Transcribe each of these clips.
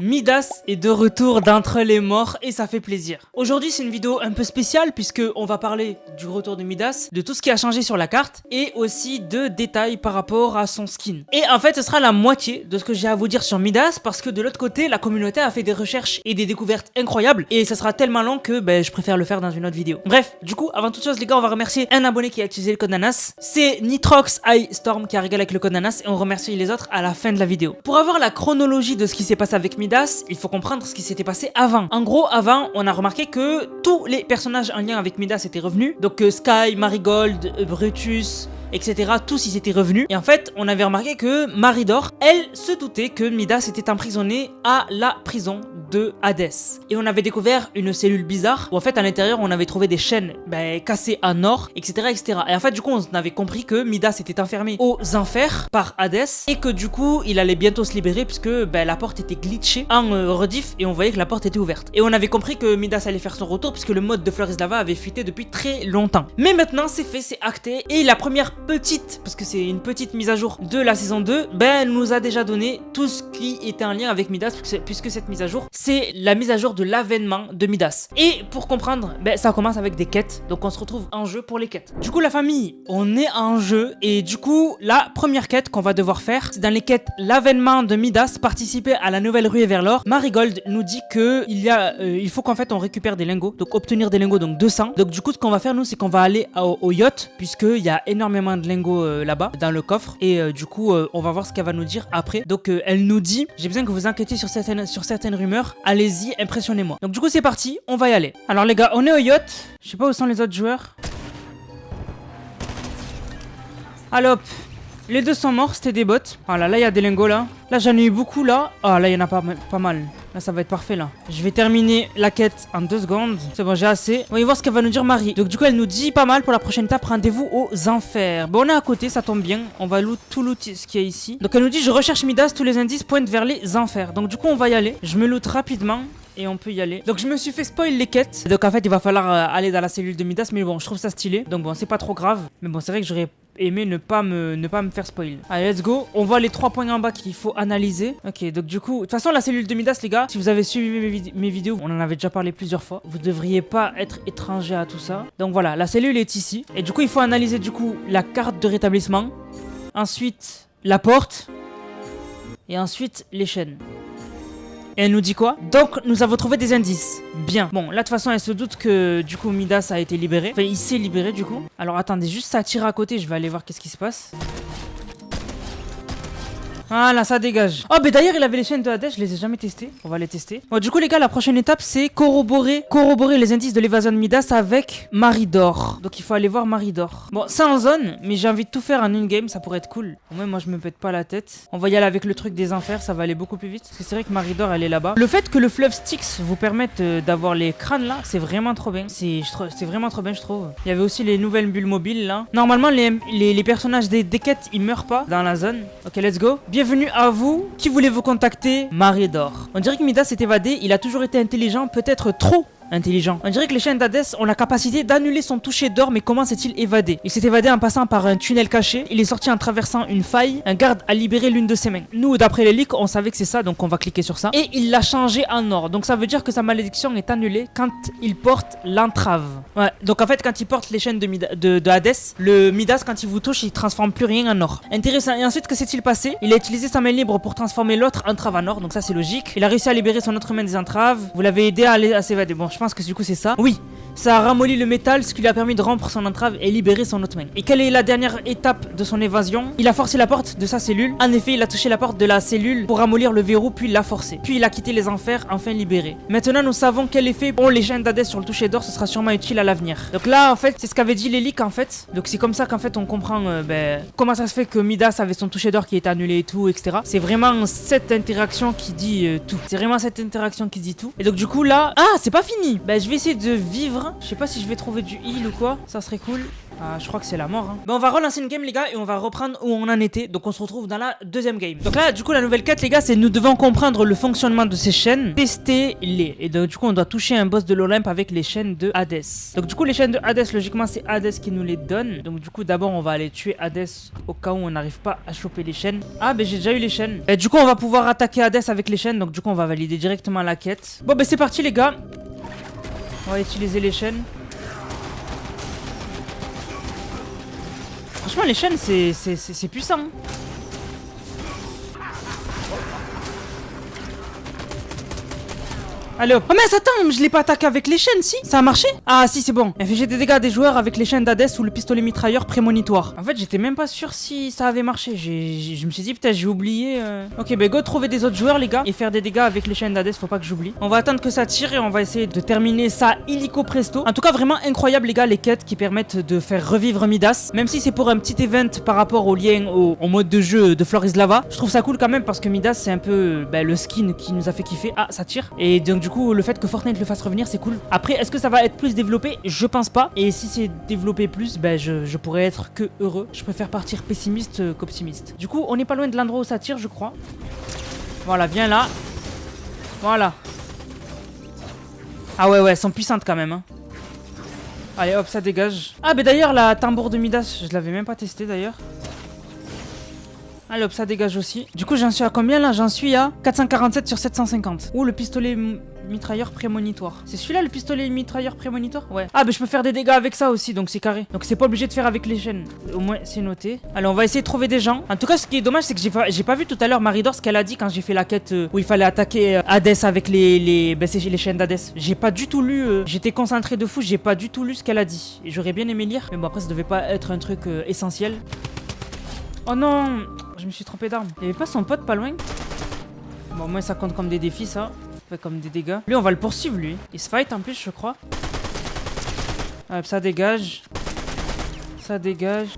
Midas est de retour d'entre les morts et ça fait plaisir. Aujourd'hui c'est une vidéo un peu spéciale puisque on va parler du retour de Midas, de tout ce qui a changé sur la carte et aussi de détails par rapport à son skin. Et en fait ce sera la moitié de ce que j'ai à vous dire sur Midas parce que de l'autre côté la communauté a fait des recherches et des découvertes incroyables et ça sera tellement long que je préfère le faire dans une autre vidéo. Bref, du coup avant toute chose les gars on va remercier un abonné qui a utilisé le code Nanas. C'est Nitrox Ice Storm qui a régalé avec le code Nanas et on remercie les autres à la fin de la vidéo. Pour avoir la chronologie de ce qui s'est passé avec Midas, il faut comprendre ce qui s'était passé avant. En gros, avant, on a remarqué que tous les personnages en lien avec Midas étaient revenus. Donc Sky, Marigold, Brutus, etc. Tous ils étaient revenus. Et en fait, on avait remarqué que Maridor, elle se doutait que Midas était emprisonné à la prison de Hadès. Et on avait découvert une cellule bizarre où en fait à l'intérieur on avait trouvé des chaînes cassées en or, etc., etc. Et en fait du coup on avait compris que Midas était enfermé aux enfers par Hadès et que du coup il allait bientôt se libérer puisque la porte était glitchée en rediff et on voyait que la porte était ouverte. Et on avait compris que Midas allait faire son retour puisque le mode de Fleur is Lava avait fuité depuis très longtemps. Mais maintenant c'est fait, c'est acté et la première petite, parce que c'est une petite mise à jour de la saison 2, nous a déjà donné tout ce qui était en lien avec Midas puisque cette mise à jour c'est la mise à jour de l'avènement de Midas. Et pour comprendre, ça commence avec des quêtes. Donc on se retrouve en jeu pour les quêtes. Du coup la famille, on est en jeu. Et du coup la première quête qu'on va devoir faire, c'est dans les quêtes l'avènement de Midas, participer à la nouvelle ruée vers l'or. Marigold nous dit que il faut qu'en fait on récupère des lingots. Donc obtenir des lingots, donc 200. Donc du coup ce qu'on va faire nous, c'est qu'on va aller au yacht, puisqu'il y a énormément de lingots là-bas dans le coffre. Et du coup on va voir ce qu'elle va nous dire après. Donc elle nous dit, j'ai besoin que vous enquêtiez sur certaines rumeurs. Allez-y, impressionnez-moi. Donc du coup c'est parti, on va y aller. Alors les gars, on est au yacht. Je sais pas où sont les autres joueurs. Allez hop. Les deux sont morts, c'était des bots. Voilà, là il y a des lingots là. Là j'en ai eu beaucoup là. Ah là il y en a pas mal. Là ça va être parfait là. Je vais terminer la quête en 2 secondes. C'est bon, j'ai assez. On va y voir ce qu'elle va nous dire Marie. Donc du coup elle nous dit pas mal pour la prochaine étape. Rendez-vous aux enfers. Bon on est à côté, ça tombe bien. On va tout loot ce qu'il y a ici. Donc elle nous dit je recherche Midas, tous les indices pointent vers les enfers. Donc du coup on va y aller. Je me loot rapidement. Et on peut y aller. Donc je me suis fait spoil les quêtes. Donc en fait il va falloir aller dans la cellule de Midas. Mais bon je trouve ça stylé. Donc bon c'est pas trop grave. Mais bon c'est vrai que j'aurais aimé ne pas me faire spoil. Allez let's go. On voit les 3 points en bas qu'il faut analyser. Ok donc du coup de toute façon la cellule de Midas les gars, si vous avez suivi mes vidéos, on en avait déjà parlé plusieurs fois, vous devriez pas être étranger à tout ça. Donc voilà, la cellule est ici. Et du coup il faut analyser du coup la carte de rétablissement. Ensuite la porte. Et ensuite les chaînes. Et elle nous dit quoi? Donc nous avons trouvé des indices. Bien. Bon là de toute façon elle se doute que du coup Midas a été libéré. Enfin il s'est libéré du coup. Alors attendez, juste ça tire à côté, je vais aller voir qu'est-ce qui se passe. Voilà, ça dégage. Oh, mais d'ailleurs, il avait les chaînes de Hadès, je les ai jamais testées. On va les tester. Bon, du coup, les gars, la prochaine étape, c'est corroborer les indices de l'évasion de Midas avec Maridor. Donc, il faut aller voir Maridor. Bon, c'est en zone, mais j'ai envie de tout faire en une game, ça pourrait être cool. Au moins, moi, je me pète pas la tête. On va y aller avec le truc des enfers, ça va aller beaucoup plus vite. Parce que c'est vrai que Maridor, elle est là-bas. Le fait que le fleuve Styx vous permette d'avoir les crânes là, c'est vraiment trop bien. C'est vraiment trop bien, je trouve. Il y avait aussi les nouvelles bulles mobiles là. Normalement, les personnages des quêtes, ils meurent pas dans la zone. Ok, let's go. Bienvenue à vous. Qui voulez-vous contacter? Maridor. On dirait que Midas s'est évadé. Il a toujours été intelligent, peut-être trop intelligent. On dirait que les chaînes d'Hadès ont la capacité d'annuler son toucher d'or, mais comment s'est-il évadé? Il s'est évadé en passant par un tunnel caché. Il est sorti en traversant une faille. Un garde a libéré l'une de ses mains. Nous, d'après les leaks, on savait que c'est ça, donc on va cliquer sur ça. Et il l'a changé en or. Donc ça veut dire que sa malédiction est annulée quand il porte l'entrave. Ouais. Donc en fait, quand il porte les chaînes de Hadès, le Midas, quand il vous touche, il transforme plus rien en or. Intéressant. Et ensuite, que s'est-il passé? Il a utilisé sa main libre pour transformer l'autre entrave en or. Donc ça, c'est logique. Il a réussi à libérer son autre main des entraves. Vous l'avez aidé à s'évader. Bon, je pense que du coup c'est ça. Oui, ça a ramolli le métal, ce qui lui a permis de rompre son entrave et libérer son autre main. Et quelle est la dernière étape de son évasion? Il a forcé la porte de sa cellule. En effet, il a touché la porte de la cellule pour ramollir le verrou, puis l'a forcé. Puis il a quitté les enfers, enfin libéré. Maintenant, nous savons quel effet ont les chaînes d'Hadès sur le toucher d'or, ce sera sûrement utile à l'avenir. Donc là, en fait, c'est ce qu'avait dit les leaks en fait. Donc c'est comme ça qu'en fait on comprend comment ça se fait que Midas avait son toucher d'or qui est annulé et tout, etc. C'est vraiment cette interaction qui dit tout. C'est vraiment cette interaction qui dit tout. Et donc du coup là, ah, c'est pas fini. Je vais essayer de vivre Hein. Je sais pas si je vais trouver du heal ou quoi. Ça serait cool. Ah, je crois que c'est la mort. Hein. Bon, on va relancer une game, les gars, et on va reprendre où on en était. Donc, on se retrouve dans la deuxième game. Donc là, du coup, la nouvelle quête, les gars, c'est nous devons comprendre le fonctionnement de ces chaînes, tester les. Et donc, du coup, on doit toucher un boss de l'Olympe avec les chaînes de Hades. Donc, du coup, les chaînes de Hades, logiquement, c'est Hades qui nous les donne. Donc, du coup, d'abord, on va aller tuer Hades au cas où on n'arrive pas à choper les chaînes. Ah, ben, j'ai déjà eu les chaînes. Et du coup, on va pouvoir attaquer Hades avec les chaînes. Donc, du coup, on va valider directement la quête. Bon, ben, c'est parti, les gars. On va utiliser les chaînes. Franchement, les chaînes, c'est puissant. Allez hop. Oh mais attends, je l'ai pas attaqué avec les chaînes, si? Ça a marché? Ah si, c'est bon. Infliger des dégâts à des joueurs avec les chaînes d'Hadès ou le pistolet mitrailleur prémonitoire. En fait, j'étais même pas sûr si ça avait marché. Je me suis dit, putain, j'ai oublié. Ok, bah go trouver des autres joueurs, les gars, et faire des dégâts avec les chaînes d'Hadès, faut pas que j'oublie. On va attendre que ça tire et on va essayer de terminer ça illico presto. En tout cas, vraiment incroyable, les gars, les quêtes qui permettent de faire revivre Midas. Même si c'est pour un petit event par rapport au lien au mode de jeu de Floris Lava. Je trouve ça cool quand même parce que Midas, c'est un peu le skin qui nous a fait kiffer. Ah, ça tire. Et donc, du coup, le fait que Fortnite le fasse revenir, c'est cool. Après, est-ce que ça va être plus développé? Je pense pas. Et si c'est développé plus, ben je pourrais être que heureux. Je préfère partir pessimiste qu'optimiste. Du coup, on n'est pas loin de l'endroit où ça tire, je crois. Voilà, viens là. Voilà. Ah ouais, elles sont puissantes quand même. Hein. Allez, hop, ça dégage. Ah, mais d'ailleurs, la tambour de Midas, je l'avais même pas testé d'ailleurs. Allez hop, ça dégage aussi. Du coup, j'en suis à combien là? J'en suis à 447 sur 750. Ouh, le pistolet mitrailleur prémonitoire. C'est celui-là le pistolet mitrailleur prémonitoire? Ouais. Ah, bah je peux faire des dégâts avec ça aussi, donc c'est carré. Donc c'est pas obligé de faire avec les chaînes. Au moins, c'est noté. Allez, on va essayer de trouver des gens. En tout cas, ce qui est dommage, c'est que j'ai pas vu tout à l'heure Maridor ce qu'elle a dit quand j'ai fait la quête où il fallait attaquer Hades avec les chaînes d'Hades. J'ai pas du tout lu. J'étais concentré de fou, j'ai pas du tout lu ce qu'elle a dit. Et j'aurais bien aimé lire. Mais bon, après, ça devait pas être un truc essentiel. Oh non! Je me suis trompé d'arme. Il y avait pas son pote pas loin? Bon, au moins ça compte comme des défis, ça. Fait comme des dégâts. Lui, on va le poursuivre, lui. Il se fight en plus, je crois. Hop, ça dégage. Ça dégage.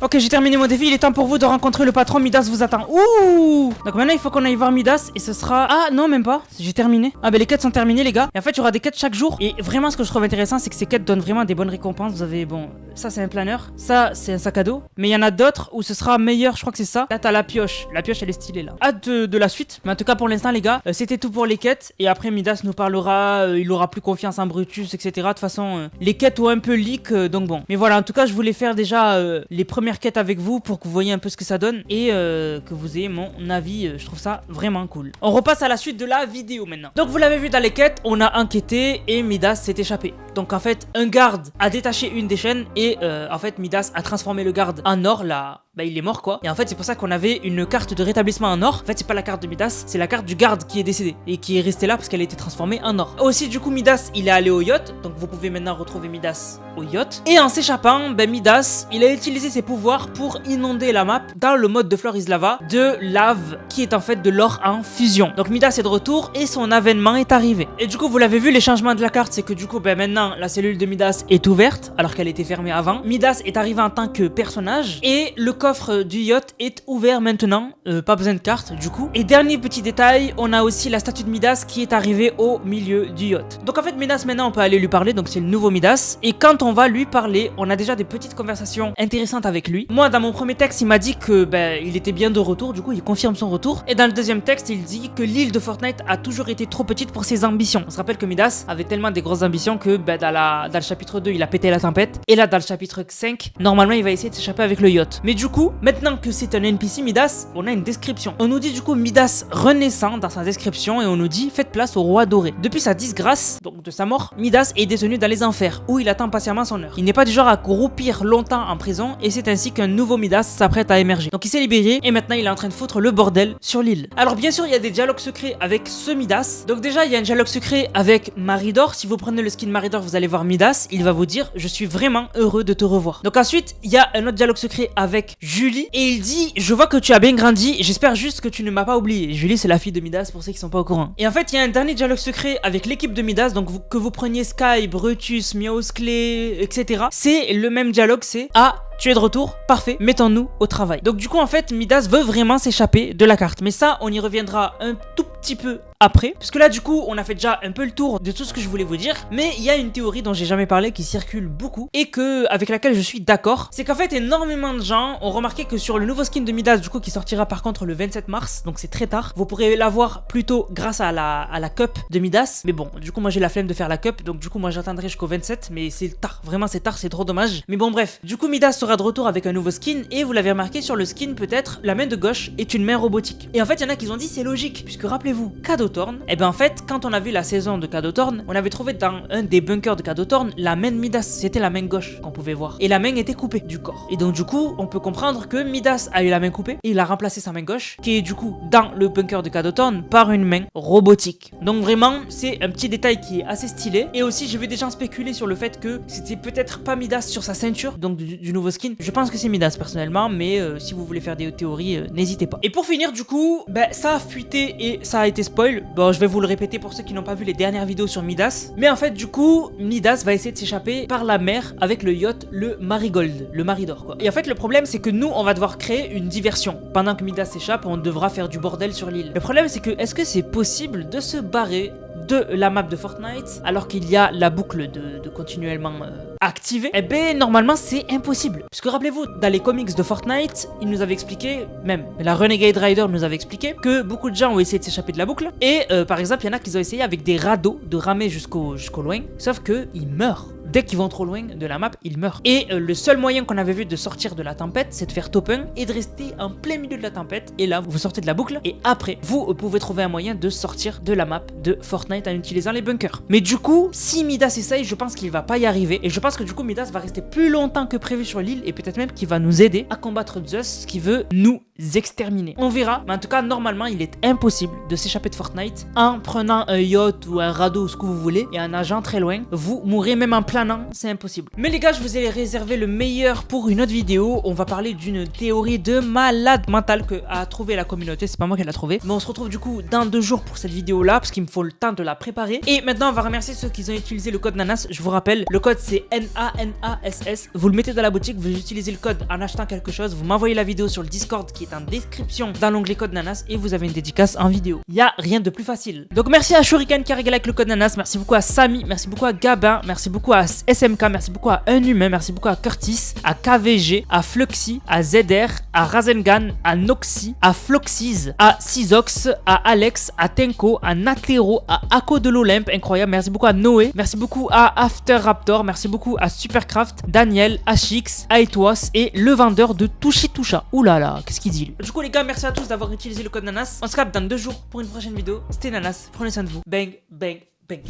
Ok, j'ai terminé mon défi. Il est temps pour vous de rencontrer le patron. Midas vous attend. Ouh! Donc maintenant, il faut qu'on aille voir Midas. Et ce sera... Ah, non, même pas. J'ai terminé. Ah, ben les quêtes sont terminées, les gars. Et en fait, il y aura des quêtes chaque jour. Et vraiment, ce que je trouve intéressant, c'est que ces quêtes donnent vraiment des bonnes récompenses. Vous avez, bon... Ça, c'est un planeur. Ça, c'est un sac à dos. Mais il y en a d'autres où ce sera meilleur. Je crois que c'est ça. Là, t'as la pioche. La pioche, elle est stylée, là. Hâte de la suite. Mais en tout cas, pour l'instant, les gars, c'était tout pour les quêtes. Et après, Midas nous parlera. Il aura plus confiance en Brutus, etc. De toute façon, les quêtes ont un peu leak. Donc bon. Mais voilà, en tout cas, je voulais faire déjà les premières quêtes avec vous pour que vous voyez un peu ce que ça donne et que vous ayez mon avis. Je trouve ça vraiment cool. On repasse à la suite de la vidéo maintenant. Donc vous l'avez vu dans les quêtes, on a enquêté et Midas s'est échappé. Donc en fait, un garde a détaché une des chaînes et en fait Midas a transformé le garde en or là. Bah il est mort quoi. Et en fait c'est pour ça qu'on avait une carte de rétablissement en or. En fait c'est pas la carte de Midas, c'est la carte du garde qui est décédé et qui est restée là parce qu'elle a été transformée en or. Aussi du coup Midas il est allé au yacht, donc vous pouvez maintenant retrouver Midas au yacht. Et en s'échappant, ben Midas il a utilisé ses pouvoirs pour inonder la map dans le mode de Floris Lava de lave qui est en fait de l'or en fusion. Donc Midas est de retour et son avènement est arrivé. Et du coup vous l'avez vu, les changements de la carte c'est que du coup ben maintenant la cellule de Midas est ouverte alors qu'elle était fermée avant. Midas est arrivé en tant que personnage et le coffre du yacht est ouvert maintenant, pas besoin de carte du coup. Et dernier petit détail, on a aussi la statue de Midas qui est arrivée au milieu du yacht. Donc en fait Midas maintenant on peut aller lui parler, donc c'est le nouveau Midas. Et quand on va lui parler, on a déjà des petites conversations intéressantes avec lui. Moi dans mon premier texte il m'a dit que ben il était bien de retour, du coup il confirme son retour. Et dans le deuxième texte il dit que l'île de Fortnite a toujours été trop petite pour ses ambitions. On se rappelle que Midas avait tellement des grosses ambitions que ben, dans le chapitre 2 il a pété la tempête. Et là dans le chapitre 5 normalement il va essayer de s'échapper avec le yacht. Mais du coup maintenant que c'est un NPC Midas, on a une description. On nous dit du coup Midas renaissant dans sa description et on nous dit faites place au roi doré. Depuis sa disgrâce, donc de sa mort, Midas est détenu dans les enfers où il attend patiemment son heure. Il n'est pas du genre à croupir longtemps en prison et c'est ainsi qu'un nouveau Midas s'apprête à émerger. Donc il s'est libéré et maintenant il est en train de foutre le bordel sur l'île. Alors bien sûr il y a des dialogues secrets avec ce Midas. Donc déjà il y a un dialogue secret avec Maridor. Si vous prenez le skin Maridor vous allez voir Midas, il va vous dire je suis vraiment heureux de te revoir. Donc ensuite il y a un autre dialogue secret avec Julie et il dit je vois que tu as bien grandi, j'espère juste que tu ne m'as pas oublié. Julie c'est la fille de Midas pour ceux qui sont pas au courant. Et en fait il y a un dernier dialogue secret avec l'équipe de Midas, donc que vous preniez Sky, Brutus, Miausclé, etc. C'est le même dialogue, c'est ah tu es de retour, parfait, mettons-nous au travail. Donc du coup en fait Midas veut vraiment s'échapper de la carte, mais ça on y reviendra un tout petit peu après, parce que là du coup on a fait déjà un peu le tour de tout ce que je voulais vous dire, mais il y a une théorie dont j'ai jamais parlé qui circule beaucoup et avec laquelle je suis d'accord, c'est qu'en fait énormément de gens ont remarqué que sur le nouveau skin de Midas du coup qui sortira par contre le 27 mars, donc c'est très tard, vous pourrez l'avoir plutôt grâce à la cup de Midas, mais bon du coup moi j'ai la flemme de faire la cup, donc du coup moi j'attendrai jusqu'au 27, mais c'est tard, vraiment c'est tard, c'est trop dommage, mais bon bref, du coup Midas sera de retour avec un nouveau skin et vous l'avez remarqué sur le skin peut-être, la main de gauche est une main robotique, et en fait il y en a qui ont dit c'est logique, puisque rappelez-vous, Cadotorn, et ben en fait quand on a vu la saison de Cadotorn, on avait trouvé dans un des bunkers de Cadotorn la main de Midas, c'était la main gauche qu'on pouvait voir, et la main était coupée du corps, et donc du coup on peut comprendre que Midas a eu la main coupée, et il a remplacé sa main gauche, qui est du coup dans le bunker de Cadotorn, par une main robotique. Donc vraiment c'est un petit détail qui est assez stylé, et aussi j'ai vu des gens spéculer sur le fait que c'était peut-être pas Midas sur sa ceinture, donc du nouveau skin, je pense que c'est Midas personnellement, mais si vous voulez faire des théories, n'hésitez pas. Et pour finir du coup, ça a fuité et ça a été spoil, bon je vais vous le répéter pour ceux qui n'ont pas vu les dernières vidéos sur Midas, mais en fait du coup Midas va essayer de s'échapper par la mer avec le yacht le Marigold, le Maridor quoi. Et en fait le problème c'est que nous on va devoir créer une diversion, pendant que Midas s'échappe on devra faire du bordel sur l'île. Le problème c'est que est-ce que c'est possible de se barrer de la map de Fortnite alors qu'il y a la boucle de continuellement activée? Eh ben normalement c'est impossible, parce que rappelez-vous dans les comics de Fortnite il nous avait expliqué, même la Renegade Rider nous avait expliqué que beaucoup de gens ont essayé de s'échapper de la boucle, et par exemple il y en a qui ont essayé avec des radeaux de ramer jusqu'au loin, sauf que ils meurent. Dès qu'ils vont trop loin de la map, ils meurent. Et le seul moyen qu'on avait vu de sortir de la tempête, c'est de faire top 1 et de rester en plein milieu de la tempête. Et là, vous sortez de la boucle. Et après, vous pouvez trouver un moyen de sortir de la map de Fortnite en utilisant les bunkers. Mais du coup, si Midas essaye, je pense qu'il va pas y arriver. Et je pense que du coup, Midas va rester plus longtemps que prévu sur l'île. Et peut-être même qu'il va nous aider à combattre Zeus, qui veut nous exterminer. On verra. Mais en tout cas, normalement, il est impossible de s'échapper de Fortnite en prenant un yacht ou un radeau ou ce que vous voulez et en nageant très loin. Vous mourrez même en plein. C'est impossible. Mais les gars, je vous ai réservé le meilleur pour une autre vidéo. On va parler d'une théorie de malade mentale que a trouvé la communauté. C'est pas moi qui l'a trouvé. Mais on se retrouve du coup dans 2 jours pour cette vidéo là, parce qu'il me faut le temps de la préparer. Et maintenant, on va remercier ceux qui ont utilisé le code NANAS. Je vous rappelle, le code c'est NANASS. Vous le mettez dans la boutique, vous utilisez le code en achetant quelque chose. Vous m'envoyez la vidéo sur le Discord qui est en description dans l'onglet code NANAS et vous avez une dédicace en vidéo. Il n'y a rien de plus facile. Donc merci à Shuriken qui a régalé avec le code NANAS. Merci beaucoup à Samy. Merci beaucoup à Gabin. Merci beaucoup à SMK, merci beaucoup à Un Humain, merci beaucoup à Curtis, à KVG, à Fluxy, à ZR, à Rasengan, à Noxy, à Floxiz, à Sizox, à Alex, à Tenko, à Natero, à Ako de l'Olympe, incroyable, merci beaucoup à Noé, merci beaucoup à After Raptor, merci beaucoup à Supercraft, Daniel, HX, Aetwas et le vendeur de Touchy Toucha. Oulala, qu'est-ce qu'il dit lui? Du coup les gars, merci à tous d'avoir utilisé le code NANAS. On se capte dans 2 jours pour une prochaine vidéo. C'était NANAS, prenez soin de vous. Bang, bang, bang.